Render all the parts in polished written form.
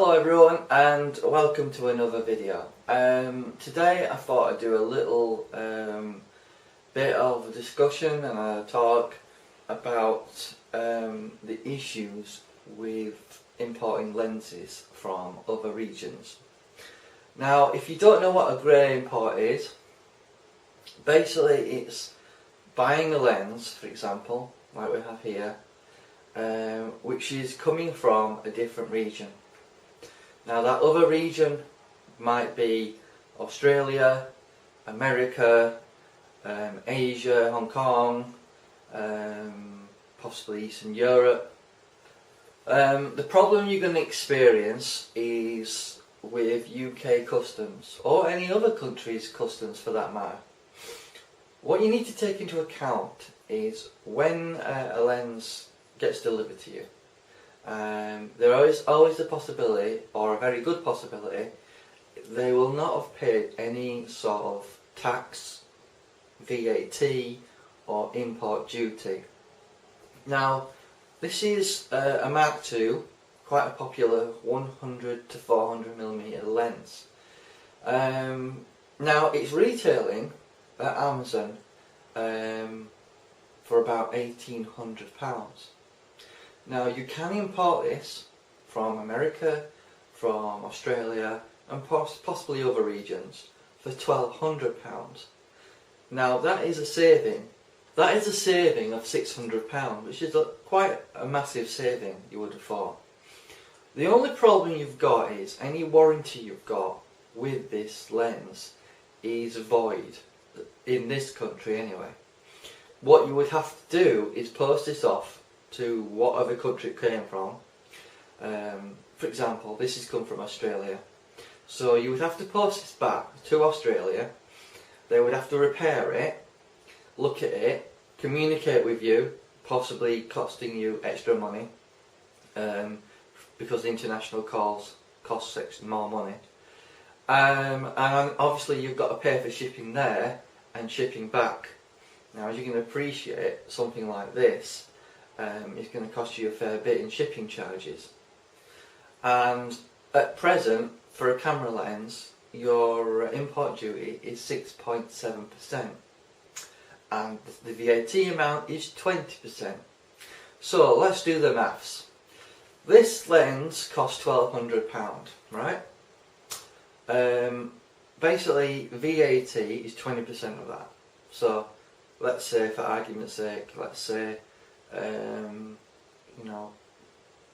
Hello everyone and welcome to another video. Today I thought I'd do a little bit of a discussion and a talk about the issues with importing lenses from other regions. Now, if you don't know what a grey import is, basically it's buying a lens, for example, like we have here, which is coming from a different region. Now that other region might be Australia, America, Asia, Hong Kong, possibly Eastern Europe. The problem you're going to experience is with UK customs, or any other country's customs for that matter. What you need to take into account is when a lens gets delivered to you. There is always the possibility, or a very good possibility, they will not have paid any sort of tax, VAT or import duty. Now this is a Mark II, quite a popular 100 to 400mm lens. Now it's retailing at Amazon for about £1,800. Now you can import this from America, from Australia and possibly other regions for £1,200. Now that is a saving. That is a saving of £600, which is quite a massive saving, you would have thought. The only problem you've got is any warranty you've got with this lens is void, in this country anyway. What you would have to do is post this off to whatever country it came from. For example, this has come from Australia. So you would have to post this back to Australia. They would have to repair it, look at it, communicate with you, possibly costing you extra money, because the international calls cost more money. And obviously you've got to pay for shipping there and shipping back. Now, as you can appreciate, something like this is going to cost you a fair bit in shipping charges. And at present, for a camera lens, your import duty is 6.7%, and the VAT amount is 20%. So let's do the maths. This lens costs £1,200, right? Basically VAT is 20% of that. So let's say, for argument's sake, let's say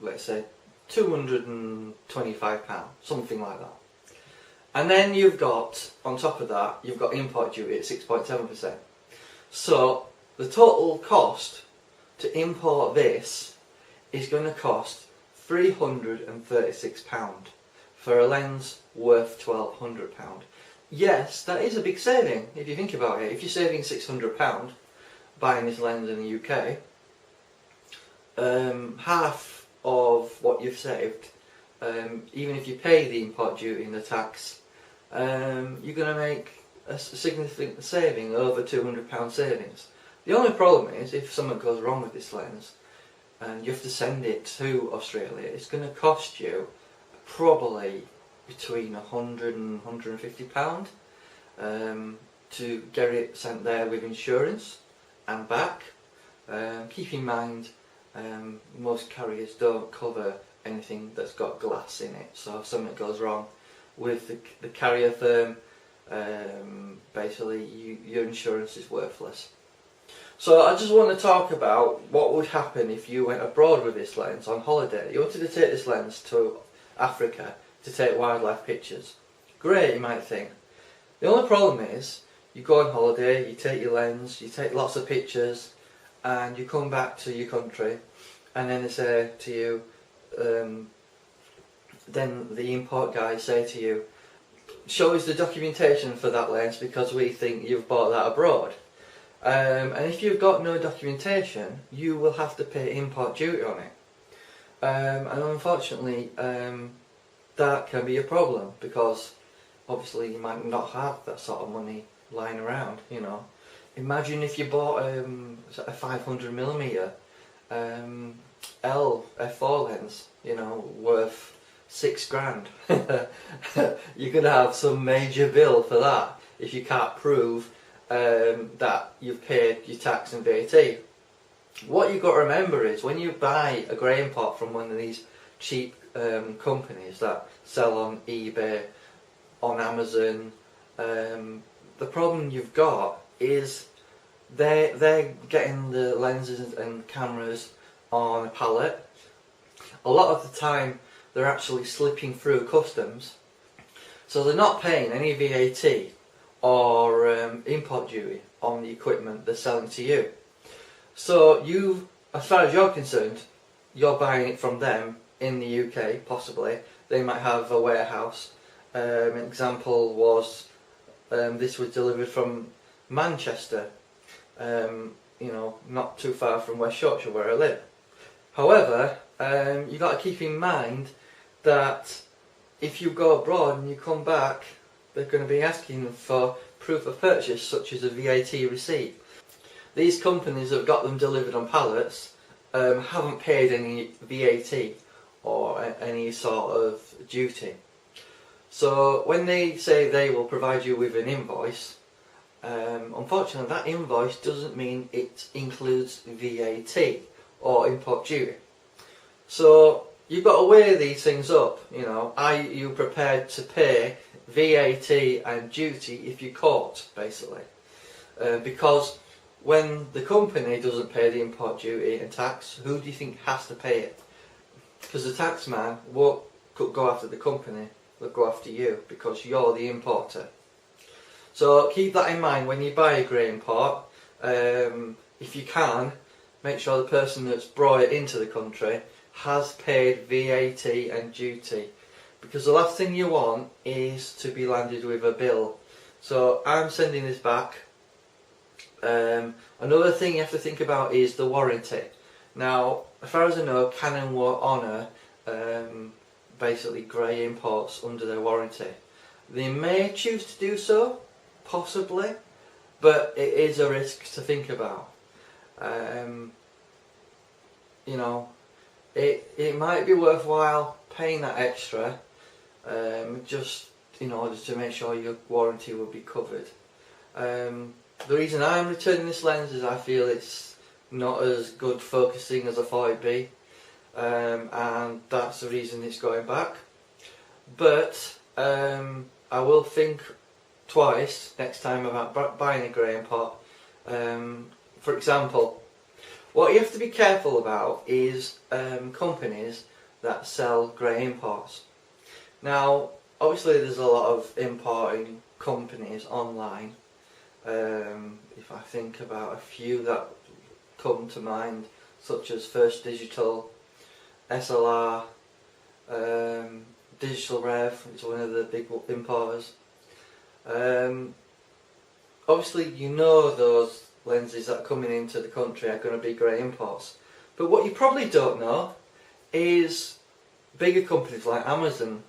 let's say £225, something like that. And then you've got, on top of that, you've got import duty at 6.7%. So the total cost to import this is going to cost £336 for a lens worth £1,200. Yes, that is a big saving if you think about it. If you're saving £600 buying this lens in the UK, half of what you've saved, even if you pay the import duty and the tax, you're going to make a significant saving, over £200 savings. The only problem is, if something goes wrong with this lens and you have to send it to Australia, it's going to cost you probably between £100 and £150 to get it sent there with insurance and back. Keep in mind, most carriers don't cover anything that's got glass in it, so if something goes wrong with the carrier firm, basically your insurance is worthless. So I just want to talk about what would happen if you went abroad with this lens on holiday. You wanted to take this lens to Africa to take wildlife pictures. Great, you might think. The only problem is, you go on holiday, you take your lens, you take lots of pictures, and you come back to your country, and then they say to you, then the import guys say to you, show us the documentation for that lens because we think you've bought that abroad. And if you've got no documentation, you will have to pay import duty on it. And unfortunately, that can be a problem because obviously you might not have that sort of money lying around, you know. Imagine if you bought a 500mm L f4 lens, you know, worth £6,000. You're going to have some major bill for that if you can't prove that you've paid your tax and VAT. What you've got to remember is when you buy a grain pot from one of these cheap companies that sell on eBay, on Amazon, the problem you've got is they're getting the lenses and cameras on a pallet. A lot of the time they're actually slipping through customs, so they're not paying any VAT or import duty on the equipment they're selling to you. So you, as far as you're concerned, you're buying it from them in the UK, possibly. They might have a warehouse. An example was this was delivered from Manchester, you know, not too far from West Yorkshire where I live. However, you've got to keep in mind that if you go abroad and you come back, they're going to be asking for proof of purchase, such as a VAT receipt. These companies have got them delivered on pallets, haven't paid any VAT or any sort of duty. So when they say they will provide you with an invoice, unfortunately that invoice doesn't mean it includes VAT or import duty. So you've got to weigh these things up. You know, are you prepared to pay VAT and duty if you're caught, basically? Because when the company doesn't pay the import duty and tax, who do you think has to pay it? Because the tax man won't go after the company, they'll go after you because you're the importer. So keep that in mind when you buy a grain pot. If you can, make sure the person that's brought it into the country has paid VAT and duty, because the last thing you want is to be landed with a bill. So I'm sending this back. Another thing you have to think about is the warranty. Now, as far as I know, Canon will honour basically grey imports under their warranty. They may choose to do so, possibly, but it is a risk to think about. You know, it might be worthwhile paying that extra just in order to make sure your warranty will be covered. The reason I'm returning this lens is I feel it's not as good focusing as I thought it'd be, and that's the reason it's going back. But I will think twice next time about buying a grain pot. For example, what you have to be careful about is companies that sell grain pots. Now, obviously there's a lot of importing companies online. If I think about a few that come to mind, such as First Digital, SLR, Digital Rev, it's one of the big importers. Obviously you know those lenses that are coming into the country are going to be grey imports, but what you probably don't know is bigger companies like Amazon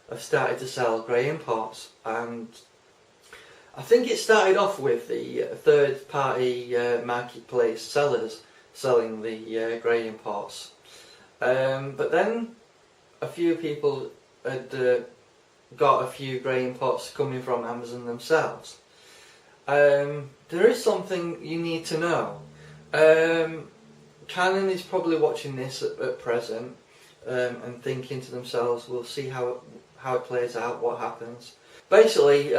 have started to sell grey imports, and I think it started off with the third party marketplace sellers selling the grey imports, but then a few people had got a few grey imports coming from Amazon themselves. There is something you need to know. Canon is probably watching this at present and thinking to themselves, we'll see how it plays out, what happens. Basically,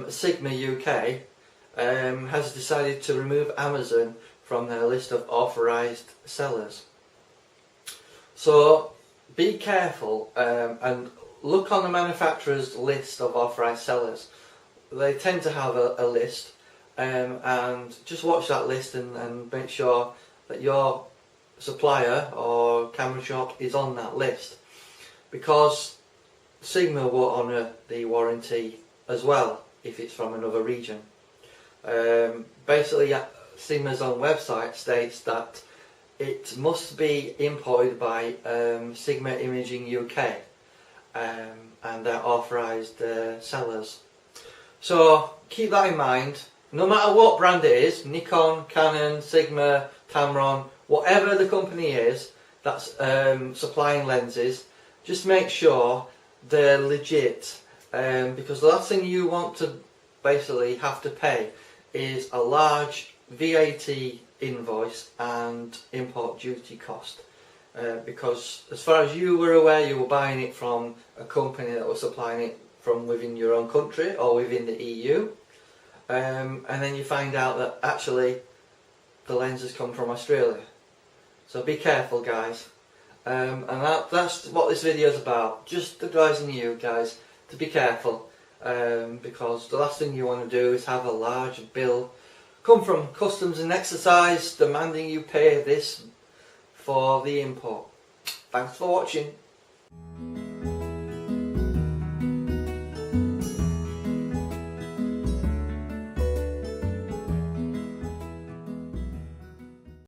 Sigma UK has decided to remove Amazon from their list of authorised sellers. So be careful and look on the manufacturer's list of authorised sellers. They tend to have a list, and just watch that list and make sure that your supplier or camera shop is on that list, because Sigma will honour the warranty as well if it's from another region. Basically, Sigma's own website states that it must be imported by Sigma Imaging UK, and they're authorised sellers. So keep that in mind. No matter what brand it is, Nikon, Canon, Sigma, Tamron, whatever the company is that's supplying lenses, just make sure they're legit, because the last thing you want to basically have to pay is a large VAT invoice and import duty cost, because as far as you were aware, you were buying it from a company that was supplying it from within your own country or within the EU, and then you find out that actually the lenses come from Australia. So be careful, guys. And that's what this video is about, just advising you guys to be careful, because the last thing you want to do is have a large bill come from Customs and Excise demanding you pay this for the import. Thanks for watching.